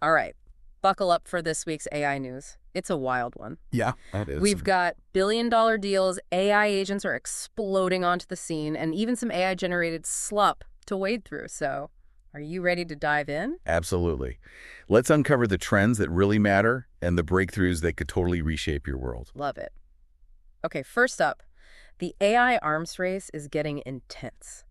All right, buckle up for this week's AI news. It's a wild one. Yeah, that is. We've got billion-dollar deals, AI agents are exploding onto the scene, and even some AI-generated slop to wade through. So, are you ready to dive in? Absolutely. Let's uncover the trends that really matter and the breakthroughs that could totally reshape your world. Love it. Okay, first up, the AI arms race is getting intense,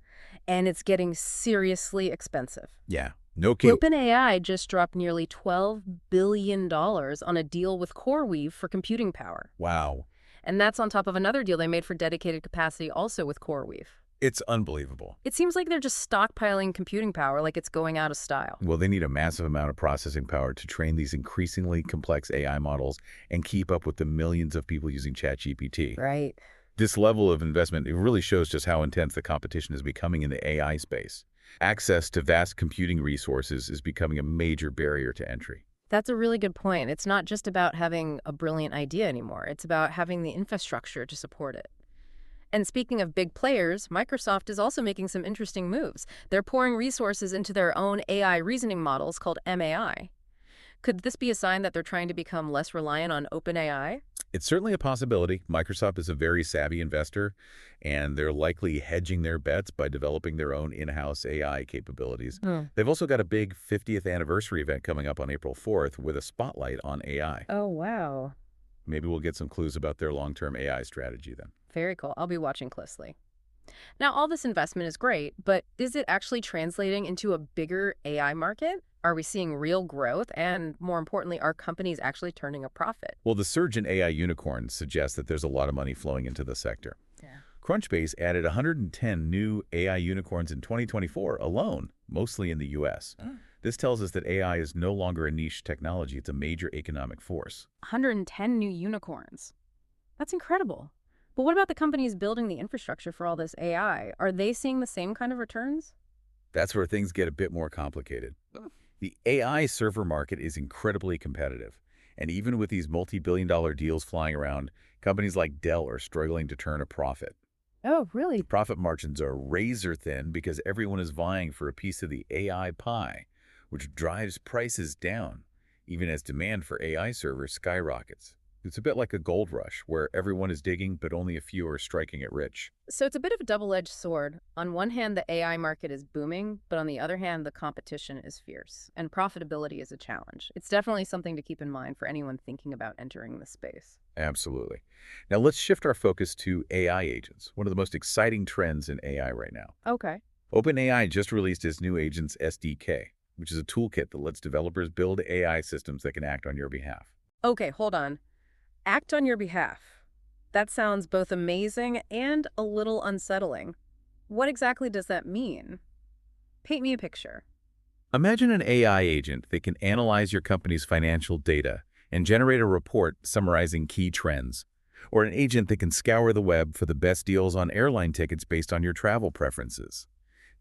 and it's getting seriously expensive. Yeah, no kidding. OpenAI just dropped nearly $12 billion on a deal with CoreWeave for computing power. Wow. And that's on top of another deal they made for dedicated capacity also with CoreWeave. It's unbelievable. It seems like they're just stockpiling computing power like it's going out of style. Well, they need a massive amount of processing power to train these increasingly complex AI models and keep up with the millions of people using ChatGPT. Right. This level of investment, it really shows just how intense the competition is becoming in the AI space. Access to vast computing resources is becoming a major barrier to entry. That's a really good point. It's not just about having a brilliant idea anymore. It's about having the infrastructure to support it. And speaking of big players, Microsoft is also making some interesting moves. They're pouring resources into their own AI reasoning models called MAI. Could this be a sign that they're trying to become less reliant on OpenAI? It's certainly a possibility. Microsoft is a very savvy investor, and they're likely hedging their bets by developing their own in-house AI capabilities. They've also got a big 50th anniversary event coming up on April 4th with a spotlight on AI. Oh, wow. Maybe we'll get some clues about their long-term AI strategy then. Very cool. I'll be watching closely. Now, all this investment is great, but is it actually translating into a bigger AI market? Are we seeing real growth? And more importantly, are companies actually turning a profit? Well, the surge in AI unicorns suggests that there's a lot of money flowing into the sector. Yeah. Crunchbase added 110 new AI unicorns in 2024 alone, mostly in the U.S. This tells us that AI is no longer a niche technology. It's a major economic force. 110 new unicorns. That's incredible. But what about the companies building the infrastructure for all this AI? Are they seeing the same kind of returns? That's where things get a bit more complicated. The AI server market is incredibly competitive. And even with these multi-billion-dollar deals flying around, companies like Dell are struggling to turn a profit. Oh, really? The profit margins are razor thin because everyone is vying for a piece of the AI pie, which drives prices down, even as demand for AI servers skyrockets. It's a bit like a gold rush, where everyone is digging, but only a few are striking it rich. So it's a bit of a double-edged sword. On one hand, the AI market is booming, but on the other hand, the competition is fierce, and profitability is a challenge. It's definitely something to keep in mind for anyone thinking about entering the space. Absolutely. Now let's shift our focus to AI agents, one of the most exciting trends in AI right now. Okay. OpenAI just released its new Agents SDK, which is a toolkit that lets developers build AI systems that can act on your behalf. Okay, hold on. Act on your behalf. That sounds both amazing and a little unsettling. What exactly does that mean? Paint me a picture. Imagine an AI agent that can analyze your company's financial data and generate a report summarizing key trends, or an agent that can scour the web for the best deals on airline tickets based on your travel preferences.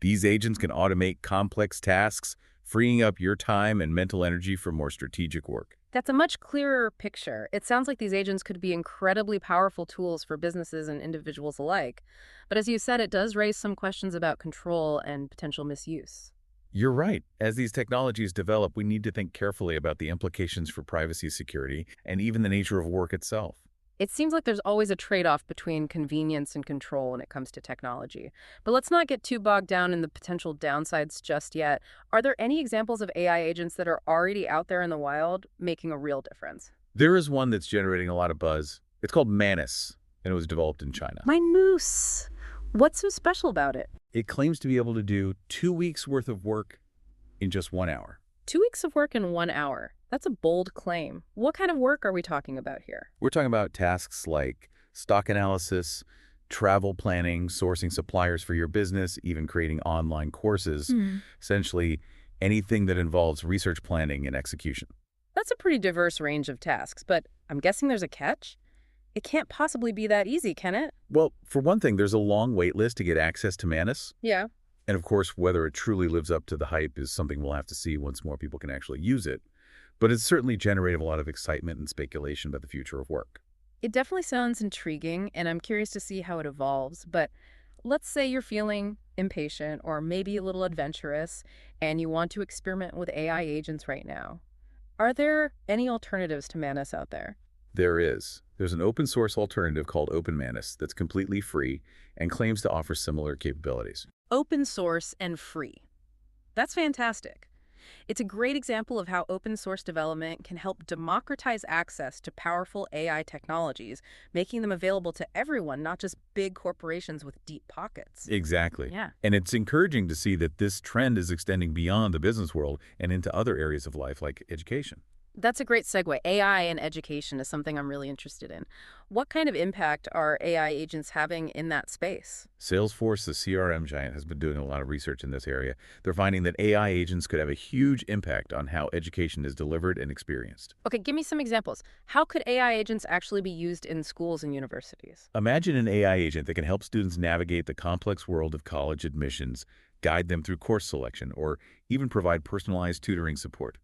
These agents can automate complex tasks, freeing up your time and mental energy for more strategic work. That's a much clearer picture. It sounds like these agents could be incredibly powerful tools for businesses and individuals alike. But as you said, it does raise some questions about control and potential misuse. You're right. As these technologies develop, we need to think carefully about the implications for privacy, security, and even the nature of work itself. It seems like there's always a trade-off between convenience and control when it comes to technology. But let's not get too bogged down in the potential downsides just yet. Are there any examples of AI agents that are already out there in the wild making a real difference? There is one that's generating a lot of buzz. It's called Manus, and it was developed in China. My moose. What's so special about it? It claims to be able to do 2 weeks' worth of work in just 1 hour. 2 weeks of work in 1 hour. That's a bold claim. What kind of work are we talking about here? We're talking about tasks like stock analysis, travel planning, sourcing suppliers for your business, even creating online courses. Essentially, anything that involves research planning and execution. That's a pretty diverse range of tasks, but I'm guessing there's a catch? It can't possibly be that easy, can it? Well, for one thing, there's a long wait list to get access to Manus. Yeah. And of course, whether it truly lives up to the hype is something we'll have to see once more people can actually use it. but it's certainly generated a lot of excitement and speculation about the future of work. It definitely sounds intriguing, and I'm curious to see how it evolves. But let's say you're feeling impatient or maybe a little adventurous, and you want to experiment with AI agents right now. Are there any alternatives to Manus out there? There is. There's an open source alternative called OpenManus that's completely free and claims to offer similar capabilities. Open source and free. That's fantastic. It's a great example of how open source development can help democratize access to powerful AI technologies, making them available to everyone, not just big corporations with deep pockets. Exactly. Yeah. And it's encouraging to see that this trend is extending beyond the business world and into other areas of life like education. That's a great segue. AI and education is something I'm really interested in. What kind of impact are AI agents having in that space? Salesforce, the CRM giant, has been doing a lot of research in this area. They're finding that AI agents could have a huge impact on how education is delivered and experienced. Okay, give me some examples. How could AI agents actually be used in schools and universities? Imagine an AI agent that can help students navigate the complex world of college admissions, guide them through course selection, or even provide personalized tutoring support.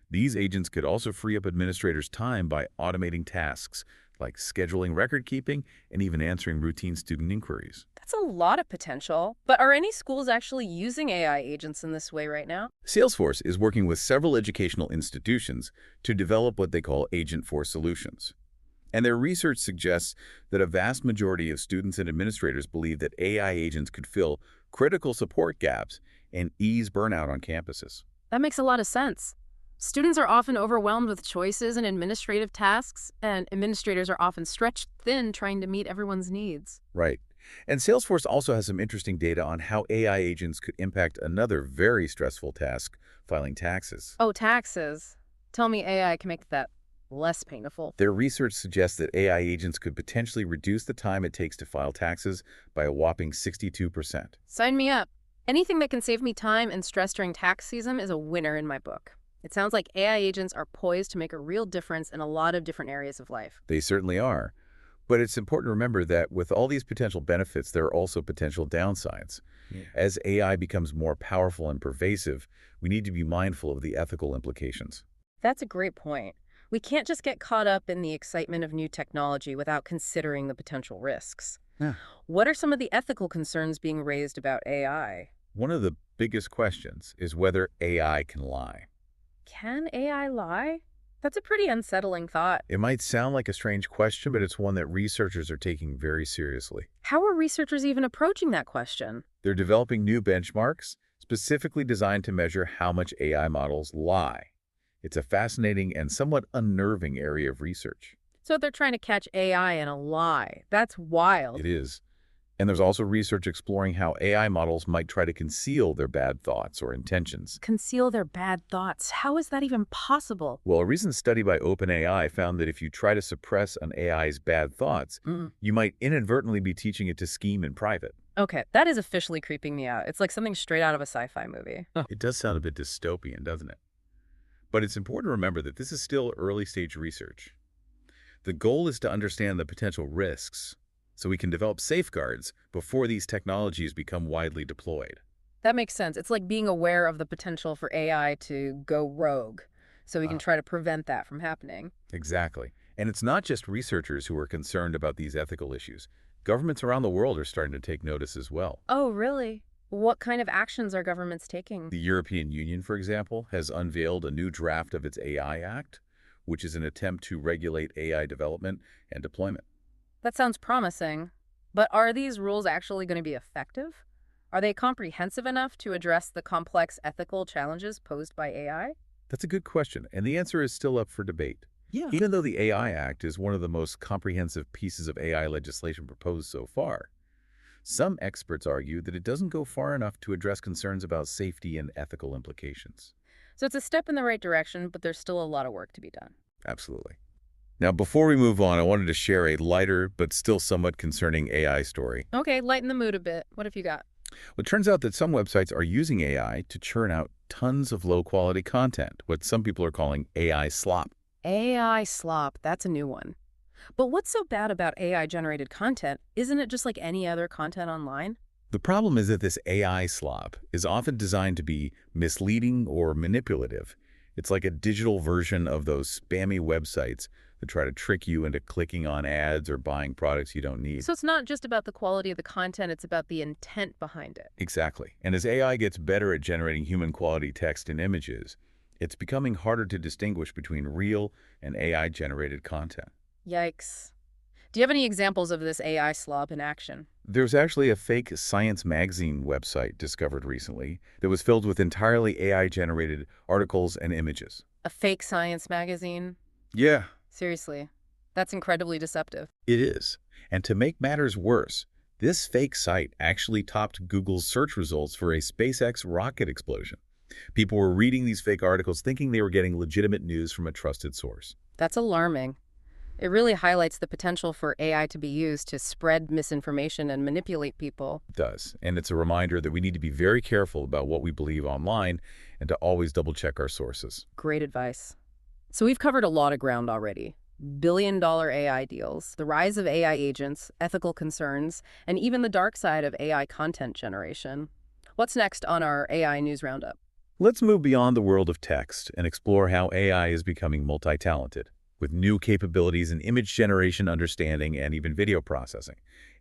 These agents could also free up administrators' time by automating tasks like scheduling record keeping and even answering routine student inquiries. That's a lot of potential. But are any schools actually using AI agents in this way right now? Salesforce is working with several educational institutions to develop what they call Agent-Force solutions. And their research suggests that a vast majority of students and administrators believe that AI agents could fill critical support gaps and ease burnout on campuses. That makes a lot of sense. Students are often overwhelmed with choices and administrative tasks, and administrators are often stretched thin trying to meet everyone's needs. Right. And Salesforce also has some interesting data on how AI agents could impact another very stressful task, filing taxes. Oh, taxes. Tell me AI can make that less painful. Their research suggests that AI agents could potentially reduce the time it takes to file taxes by a whopping 62%. Sign me up. Anything that can save me time and stress during tax season is a winner in my book. It sounds like AI agents are poised to make a real difference in a lot of different areas of life. They certainly are. But it's important to remember that with all these potential benefits, there are also potential downsides. Yeah. As AI becomes more powerful and pervasive, we need to be mindful of the ethical implications. That's a great point. We can't just get caught up in the excitement of new technology without considering the potential risks. Yeah. What are some of the ethical concerns being raised about AI? One of the biggest questions is whether AI can lie. Can AI lie? That's a pretty unsettling thought. It might sound like a strange question, but it's one that researchers are taking very seriously. How are researchers even approaching that question? They're developing new benchmarks specifically designed to measure how much AI models lie. It's a fascinating and somewhat unnerving area of research. So they're trying to catch AI in a lie. That's wild. It is. And there's also research exploring how AI models might try to conceal their bad thoughts or intentions. Conceal their bad thoughts? How is that even possible? Well, a recent study by OpenAI found that if you try to suppress an AI's bad thoughts, you might inadvertently be teaching it to scheme in private. Okay, that is officially creeping me out. It's like something straight out of a sci-fi movie. It does sound a bit dystopian, doesn't it? But it's important to remember that this is still early-stage research. The goal is to understand the potential risks, so we can develop safeguards before these technologies become widely deployed. That makes sense. It's like being aware of the potential for AI to go rogue, so we can try to prevent that from happening. Exactly. And it's not just researchers who are concerned about these ethical issues. Governments around the world are starting to take notice as well. Oh, really? What kind of actions are governments taking? The European Union, for example, has unveiled a new draft of its AI Act, which is an attempt to regulate AI development and deployment. That sounds promising. But are these rules actually going to be effective? Are they comprehensive enough to address the complex ethical challenges posed by AI? That's a good question, and the answer is still up for debate. Yeah. Even though the AI Act is one of the most comprehensive pieces of AI legislation proposed so far, some experts argue that it doesn't go far enough to address concerns about safety and ethical implications. So it's a step in the right direction, but there's still a lot of work to be done. Absolutely. Now, before we move on, I wanted to share a lighter but still somewhat concerning AI story. Okay, lighten the mood a bit. What have you got? Well, it turns out that some websites are using AI to churn out tons of low-quality content, what some people are calling AI slop. AI slop, that's a new one. But what's so bad about AI-generated content? Isn't it just like any other content online? The problem is that this AI slop is often designed to be misleading or manipulative, It's like a digital version of those spammy websites that try to trick you into clicking on ads or buying products you don't need. So it's not just about the quality of the content, it's about the intent behind it. Exactly. And as AI gets better at generating human-quality text and images, it's becoming harder to distinguish between real and AI-generated content. Yikes. Do you have any examples of this AI slop in action? There's actually a fake science magazine website discovered recently that was filled with entirely AI-generated articles and images. A fake science magazine? Yeah, Seriously. That's incredibly deceptive. it is. And to make matters worse, this fake site actually topped Google's search results for a SpaceX rocket explosion. People were reading these fake articles thinking they were getting legitimate news from a trusted source. That's alarming. It really highlights the potential for AI to be used to spread misinformation and manipulate people. It does. And it's a reminder that we need to be very careful about what we believe online and to always double-check our sources. Great advice. So we've covered a lot of ground already. Billion-dollar AI deals, the rise of AI agents, ethical concerns, and even the dark side of AI content generation. What's next on our AI News Roundup? Let's move beyond the world of text and explore how AI is becoming multi-talented. With new capabilities in image generation, understanding, and even video processing,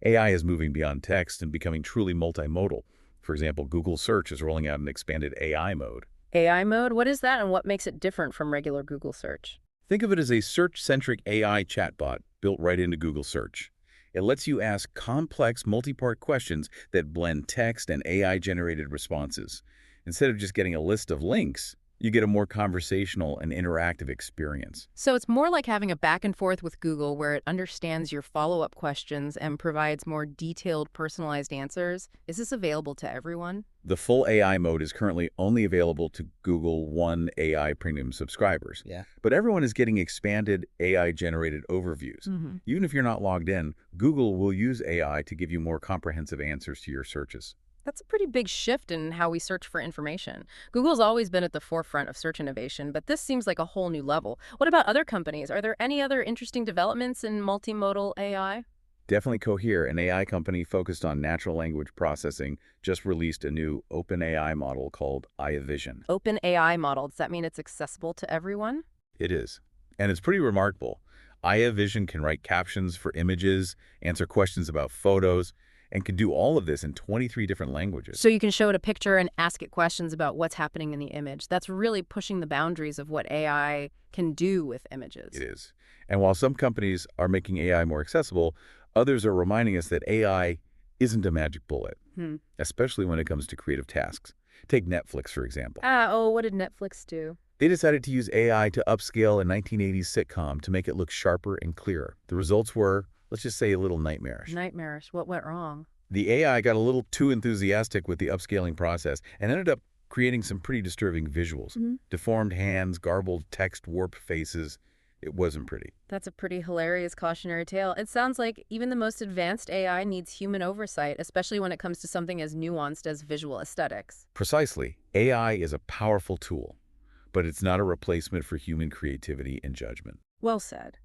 AI is moving beyond text and becoming truly multimodal. For example, Google Search is rolling out an expanded AI mode. AI mode? What is that and what makes it different from regular Google search? Think of it as a search-centric AI chatbot built right into Google Search. It lets you ask complex multi-part questions that blend text and AI-generated responses. Instead of just getting a list of links, you get a more conversational and interactive experience. So it's more like having a back and forth with Google where it understands your follow-up questions and provides more detailed, personalized answers. Is this available to everyone? The full AI mode is currently only available to Google One AI Premium subscribers. Yeah. But everyone is getting expanded AI-generated overviews. Even if you're not logged in, Google will use AI to give you more comprehensive answers to your searches. That's a pretty big shift in how we search for information. Google's always been at the forefront of search innovation, but this seems like a whole new level. What about other companies? Are there any other interesting developments in multimodal AI? Definitely Cohere, an AI company focused on natural language processing, just released a new OpenAI model called AI Vision. OpenAI model, does that mean it's accessible to everyone? It is. And it's pretty remarkable. AI Vision can write captions for images, answer questions about photos, and can do all of this in 23 different languages. So you can show it a picture and ask it questions about what's happening in the image. That's really pushing the boundaries of what AI can do with images. It is. And while some companies are making AI more accessible, others are reminding us that AI isn't a magic bullet, especially when it comes to creative tasks. Take Netflix, for example. What did Netflix do? They decided to use AI to upscale a 1980s sitcom to make it look sharper and clearer. The results were, let's just say, a little nightmarish. Nightmarish. What went wrong? The AI got a little too enthusiastic with the upscaling process and ended up creating some pretty disturbing visuals. Deformed hands, garbled text, warped faces. It wasn't pretty. That's a pretty hilarious cautionary tale. It sounds like even the most advanced AI needs human oversight, especially when it comes to something as nuanced as visual aesthetics. Precisely. AI is a powerful tool, but it's not a replacement for human creativity and judgment. Well said.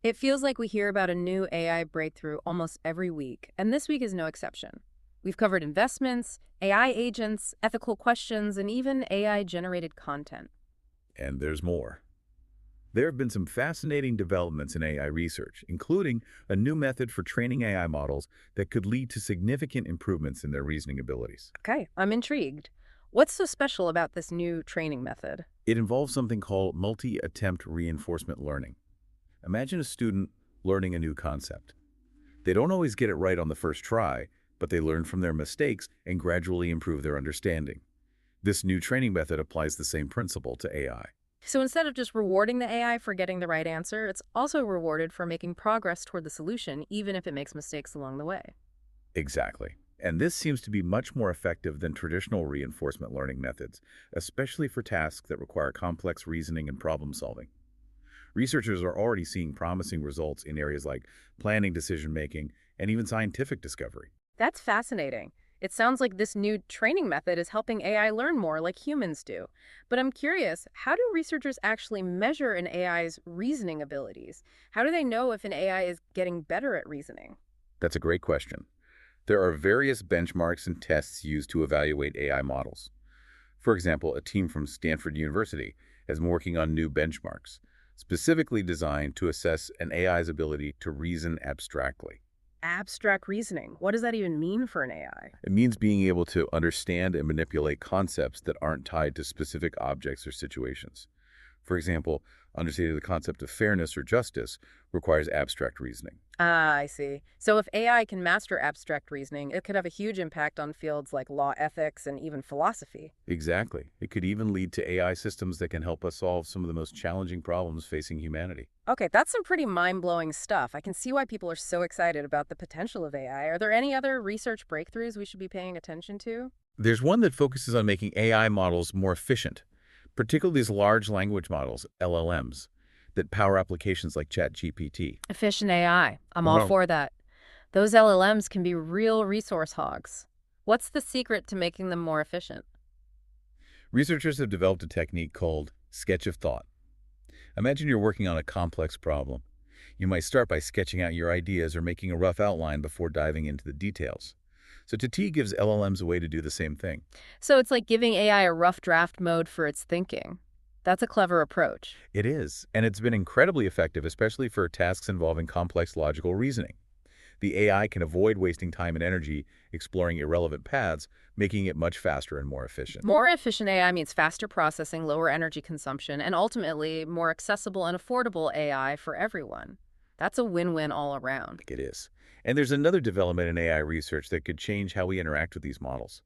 It feels like we hear about a new AI breakthrough almost every week, and this week is no exception. We've covered investments, AI agents, ethical questions, and even AI-generated content. And there's more. There have been some fascinating developments in AI research, including a new method for training AI models that could lead to significant improvements in their reasoning abilities. Okay, I'm intrigued. What's so special about this new training method? It involves something called multi-attempt reinforcement learning. Imagine a student learning a new concept. They don't always get it right on the first try, but they learn from their mistakes and gradually improve their understanding. This new training method applies the same principle to AI. So instead of just rewarding the AI for getting the right answer, it's also rewarded for making progress toward the solution, even if it makes mistakes along the way. Exactly. And this seems to be much more effective than traditional reinforcement learning methods, especially for tasks that require complex reasoning and problem solving. Researchers are already seeing promising results in areas like planning, decision-making, and even scientific discovery. That's fascinating. It sounds like this new training method is helping AI learn more like humans do. But I'm curious, how do researchers actually measure an AI's reasoning abilities? How do they know if an AI is getting better at reasoning? That's a great question. There are various benchmarks and tests used to evaluate AI models. For example, a team from Stanford University has been working on new benchmarks, specifically designed to assess an AI's ability to reason abstractly. Abstract reasoning. What does that even mean for an AI? It means being able to understand and manipulate concepts that aren't tied to specific objects or situations. For example, understanding the concept of fairness or justice requires abstract reasoning. Ah, I see. So if AI can master abstract reasoning, it could have a huge impact on fields like law, ethics, and even philosophy. Exactly. It could even lead to AI systems that can help us solve some of the most challenging problems facing humanity. Okay, that's some pretty mind-blowing stuff. I can see why people are so excited about the potential of AI. Are there any other research breakthroughs we should be paying attention to? There's one that focuses on making AI models more efficient, particularly these large language models, LLMs, that power applications like ChatGPT. Efficient AI. I'm all Wow. for that. Those LLMs can be real resource hogs. What's the secret to making them more efficient? Researchers have developed a technique called sketch of thought. Imagine you're working on a complex problem. You might start by sketching out your ideas or making a rough outline before diving into the details. So Tati gives LLMs a way to do the same thing. So it's like giving AI a rough draft mode for its thinking. That's a clever approach. It is, and it's been incredibly effective, especially for tasks involving complex logical reasoning. The AI can avoid wasting time and energy exploring irrelevant paths, making it much faster and more efficient. More efficient AI means faster processing, lower energy consumption, and ultimately more accessible and affordable AI for everyone. That's a win-win all around. It is. And there's another development in AI research that could change how we interact with these models.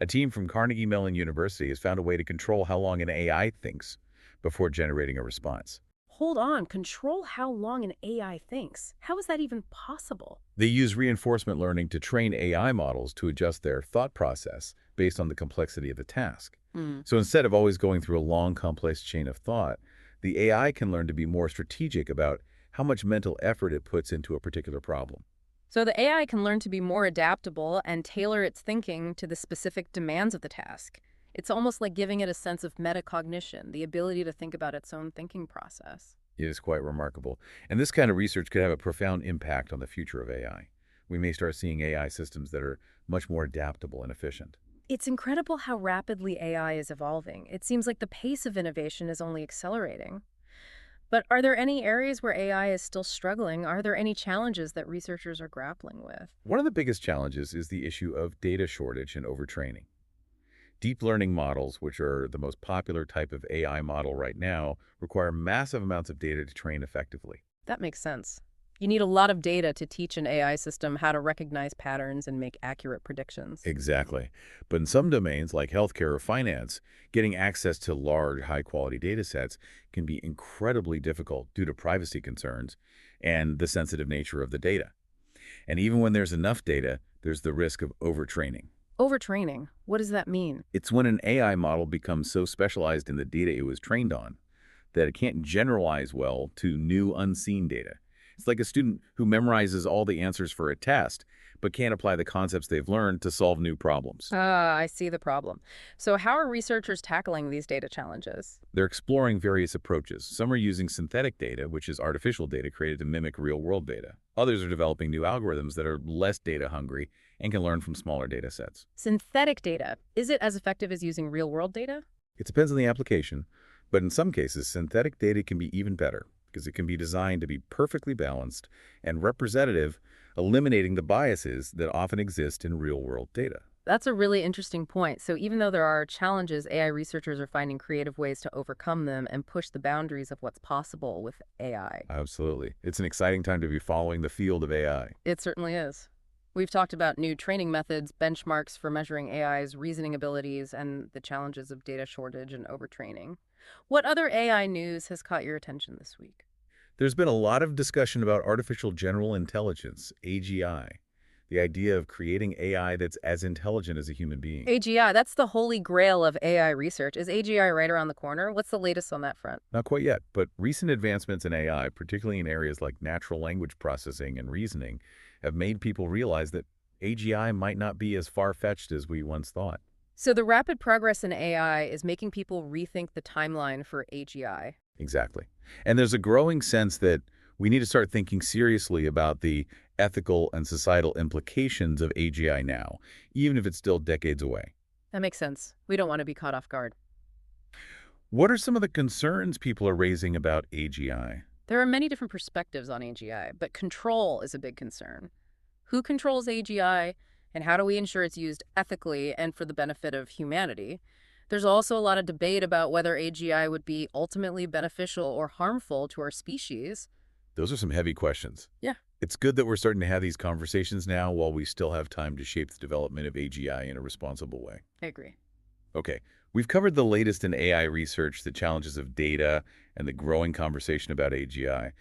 A team from Carnegie Mellon University has found a way to control how long an AI thinks before generating a response. Hold on, control how long an AI thinks. How is that even possible? They use reinforcement learning to train AI models to adjust their thought process based on the complexity of the task. Hmm. So instead of always going through a long, complex chain of thought, the AI can learn to be more strategic about how much mental effort it puts into a particular problem. So the AI can learn to be more adaptable and tailor its thinking to the specific demands of the task. It's almost like giving it a sense of metacognition, the ability to think about its own thinking process. It is quite remarkable. And this kind of research could have a profound impact on the future of AI. We may start seeing AI systems that are much more adaptable and efficient. It's incredible how rapidly AI is evolving. It seems like the pace of innovation is only accelerating. But are there any areas where AI is still struggling? Are there any challenges that researchers are grappling with? One of the biggest challenges is the issue of data shortage and overtraining. Deep learning models, which are the most popular type of AI model right now, require massive amounts of data to train effectively. That makes sense. You need a lot of data to teach an AI system how to recognize patterns and make accurate predictions. Exactly. But in some domains, like healthcare or finance, getting access to large, high-quality data sets can be incredibly difficult due to privacy concerns and the sensitive nature of the data. And even when there's enough data, there's the risk of overtraining. Overtraining. What does that mean? It's when an AI model becomes so specialized in the data it was trained on that it can't generalize well to new unseen data. It's like a student who memorizes all the answers for a test, but can't apply the concepts they've learned to solve new problems. Ah, I see the problem. So how are researchers tackling these data challenges? They're exploring various approaches. Some are using synthetic data, which is artificial data created to mimic real-world data. Others are developing new algorithms that are less data hungry and can learn from smaller data sets. Synthetic data. Is it as effective as using real-world data? It depends on the application, but in some cases, synthetic data can be even better because it can be designed to be perfectly balanced and representative, eliminating the biases that often exist in real-world data. That's a really interesting point. So even though there are challenges, AI researchers are finding creative ways to overcome them and push the boundaries of what's possible with AI. Absolutely. It's an exciting time to be following the field of AI. It certainly is. We've talked about new training methods, benchmarks for measuring AI's reasoning abilities, and the challenges of data shortage and overtraining. What other AI news has caught your attention this week? There's been a lot of discussion about artificial general intelligence, AGI, the idea of creating AI that's as intelligent as a human being. AGI, that's the holy grail of AI research. Is AGI right around the corner? What's the latest on that front? Not quite yet, but recent advancements in AI, particularly in areas like natural language processing and reasoning, have made people realize that AGI might not be as far-fetched as we once thought. So the rapid progress in AI is making people rethink the timeline for AGI. Exactly. And there's a growing sense that we need to start thinking seriously about the ethical and societal implications of AGI now, even if it's still decades away. That makes sense. We don't want to be caught off guard. What are some of the concerns people are raising about AGI? There are many different perspectives on AGI, but control is a big concern. Who controls AGI, and how do we ensure it's used ethically and for the benefit of humanity? There's also a lot of debate about whether AGI would be ultimately beneficial or harmful to our species. Those are some heavy questions. Yeah, It's good that we're starting to have these conversations now while we still have time to shape the development of AGI in a responsible way. I agree. Okay, we've covered the latest in AI research, the challenges of data, and the growing conversation about AGI.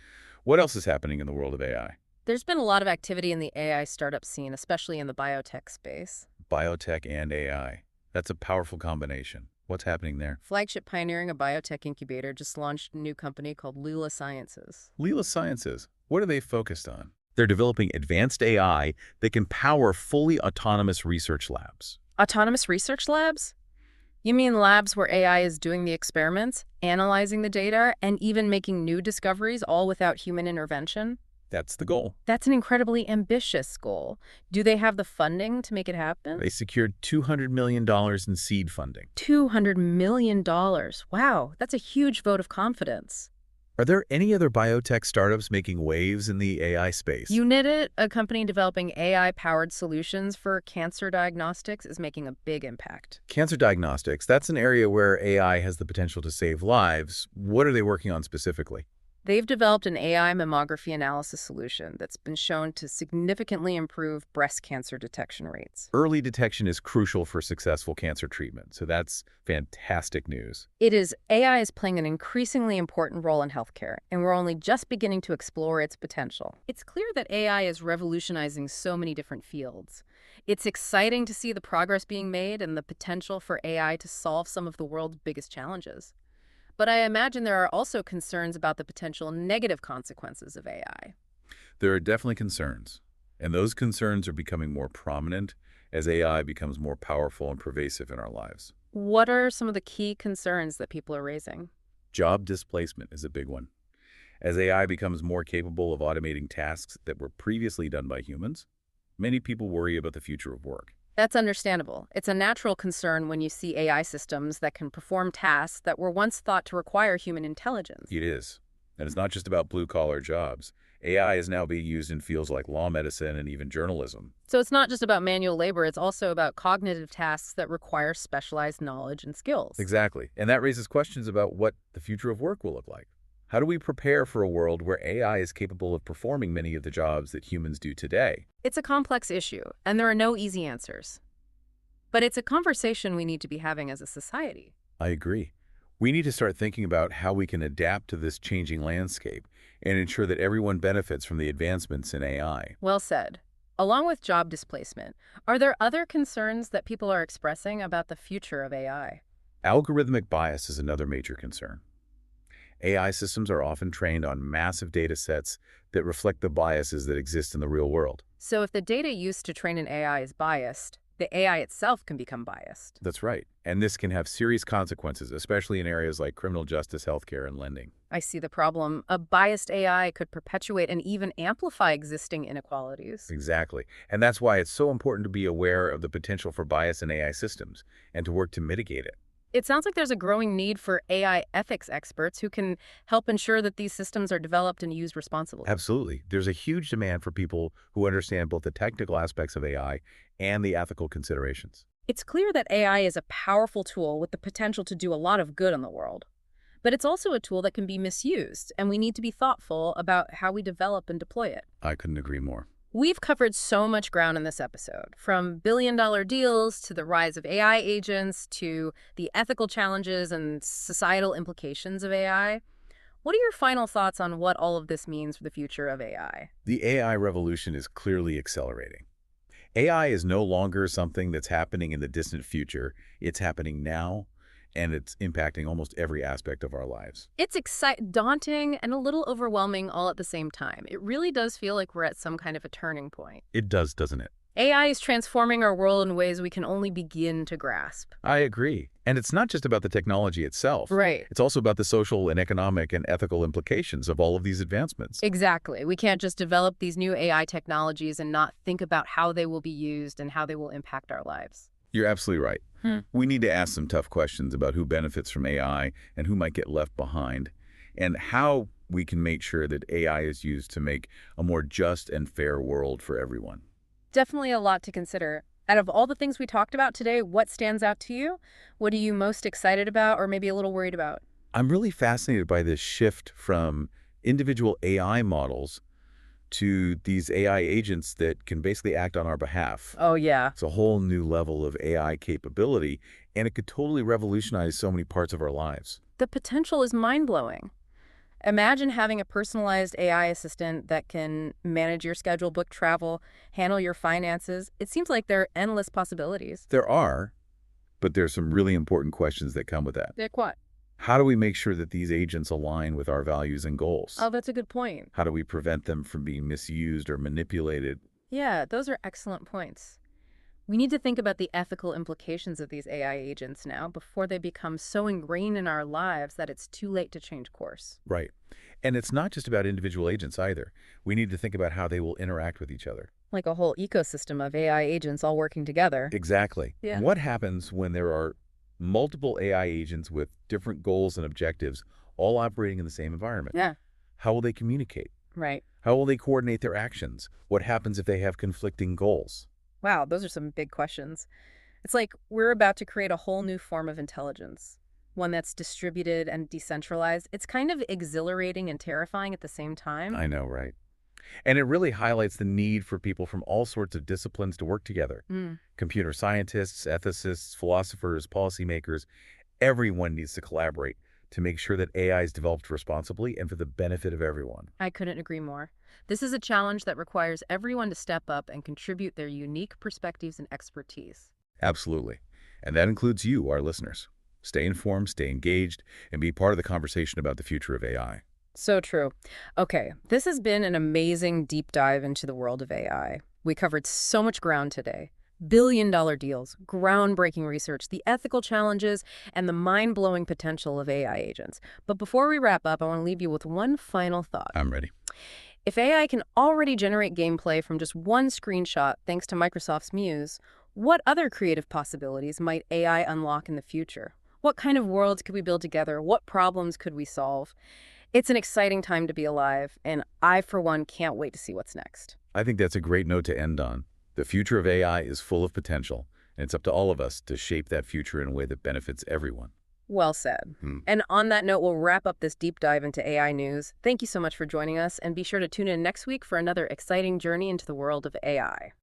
What else is happening in the world of AI? There's been a lot of activity in the AI startup scene, especially in the biotech space. Biotech and AI. That's a powerful combination. What's happening there? Flagship Pioneering, a biotech incubator, just launched a new company called Lula Sciences. Leela Sciences. What are they focused on? They're developing advanced AI that can power fully autonomous research labs. Autonomous research labs? You mean labs where AI is doing the experiments, analyzing the data, and even making new discoveries, all without human intervention? That's the goal. That's an incredibly ambitious goal. Do they have the funding to make it happen? They secured $200 million in seed funding. $200 million. Wow, that's a huge vote of confidence. Are there any other biotech startups making waves in the AI space? Unit, a company developing AI-powered solutions for cancer diagnostics, is making a big impact. Cancer diagnostics, that's an area where AI has the potential to save lives. What are they working on specifically? They've developed an AI mammography analysis solution that's been shown to significantly improve breast cancer detection rates. Early detection is crucial for successful cancer treatment, so that's fantastic news. It is. AI is playing an increasingly important role in healthcare, and we're only just beginning to explore its potential. It's clear that AI is revolutionizing so many different fields. It's exciting to see the progress being made and the potential for AI to solve some of the world's biggest challenges. But I imagine there are also concerns about the potential negative consequences of AI. There are definitely concerns, and those concerns are becoming more prominent as AI becomes more powerful and pervasive in our lives. What are some of the key concerns that people are raising? Job displacement is a big one. As AI becomes more capable of automating tasks that were previously done by humans, many people worry about the future of work. That's understandable. It's a natural concern when you see AI systems that can perform tasks that were once thought to require human intelligence. It is. And it's not just about blue-collar jobs. AI is now being used in fields like law medicine and even journalism. So it's not just about manual labor, it's also about cognitive tasks that require specialized knowledge and skills. Exactly. And that raises questions about what the future of work will look like. How do we prepare for a world where AI is capable of performing many of the jobs that humans do today? It's a complex issue, and there are no easy answers. But it's a conversation we need to be having as a society. I agree. We need to start thinking about how we can adapt to this changing landscape and ensure that everyone benefits from the advancements in AI. Well said. Along with job displacement, are there other concerns that people are expressing about the future of AI? Algorithmic bias is another major concern. AI systems are often trained on massive data sets that reflect the biases that exist in the real world. So if the data used to train an AI is biased, the AI itself can become biased. That's right. And this can have serious consequences, especially in areas like criminal justice, healthcare, and lending. I see the problem. A biased AI could perpetuate and even amplify existing inequalities. Exactly. And that's why it's so important to be aware of the potential for bias in AI systems and to work to mitigate it. It sounds like there's a growing need for AI ethics experts who can help ensure that these systems are developed and used responsibly. Absolutely. There's a huge demand for people who understand both the technical aspects of AI and the ethical considerations. It's clear that AI is a powerful tool with the potential to do a lot of good in the world. But it's also a tool that can be misused, and we need to be thoughtful about how we develop and deploy it. I couldn't agree more. We've covered so much ground in this episode, from billion-dollar deals to the rise of AI agents to the ethical challenges and societal implications of AI. What are your final thoughts on what all of this means for the future of AI? The AI revolution is clearly accelerating. AI is no longer something that's happening in the distant future. It's happening now, and it's impacting almost every aspect of our lives. It's daunting and a little overwhelming all at the same time. It really does feel like we're at some kind of a turning point. It does, doesn't it? AI is transforming our world in ways we can only begin to grasp. I agree. And it's not just about the technology itself. Right. It's also about the social and economic and ethical implications of all of these advancements. Exactly. We can't just develop these new AI technologies and not think about how they will be used and how they will impact our lives. You're absolutely right. Hmm. We need to ask some tough questions about who benefits from AI and who might get left behind, and how we can make sure that AI is used to make a more just and fair world for everyone. Definitely a lot to consider. Out of all the things we talked about today, what stands out to you? What are you most excited about or maybe a little worried about? I'm really fascinated by this shift from individual AI models to these AI agents that can basically act on our behalf. Oh, yeah. It's a whole new level of AI capability, and it could totally revolutionize so many parts of our lives. The potential is mind-blowing. Imagine having a personalized AI assistant that can manage your schedule, book travel, handle your finances. It seems like there are endless possibilities. There are, but there's some really important questions that come with that. Like what? How do we make sure that these agents align with our values and goals? Oh, that's a good point. How do we prevent them from being misused or manipulated? Yeah, those are excellent points. We need to think about the ethical implications of these AI agents now before they become so ingrained in our lives that it's too late to change course. Right. And it's not just about individual agents either. We need to think about how they will interact with each other. Like a whole ecosystem of AI agents all working together. Exactly. Yeah. What happens when there are multiple AI agents with different goals and objectives all operating in the same environment? Yeah, How will they communicate? right. How will they coordinate their actions? What happens if they have conflicting goals? Wow, those are some big questions. It's like we're about to create a whole new form of intelligence, one that's distributed and decentralized. It's kind of exhilarating and terrifying at the same time. I know, right? And it really highlights the need for people from all sorts of disciplines to work together. Mm, Computer scientists, ethicists, philosophers, policymakers, everyone needs to collaborate to make sure that AI is developed responsibly and for the benefit of everyone. I couldn't agree more. This is a challenge that requires everyone to step up and contribute their unique perspectives and expertise. Absolutely. And that includes you, our listeners. Stay informed, stay engaged, and be part of the conversation about the future of AI. So true. Okay, this has been an amazing deep dive into the world of AI. We covered so much ground today. Billion-dollar deals, groundbreaking research, the ethical challenges, and the mind-blowing potential of AI agents. But before we wrap up, I want to leave you with one final thought. I'm ready. If AI can already generate gameplay from just one screenshot thanks to Microsoft's Muse, what other creative possibilities might AI unlock in the future? What kind of worlds could we build together? What problems could we solve? It's an exciting time to be alive, and I, for one, can't wait to see what's next. I think that's a great note to end on. The future of AI is full of potential, and it's up to all of us to shape that future in a way that benefits everyone. Well said. And on that note, we'll wrap up this deep dive into AI news. Thank you so much for joining us, and be sure to tune in next week for another exciting journey into the world of AI.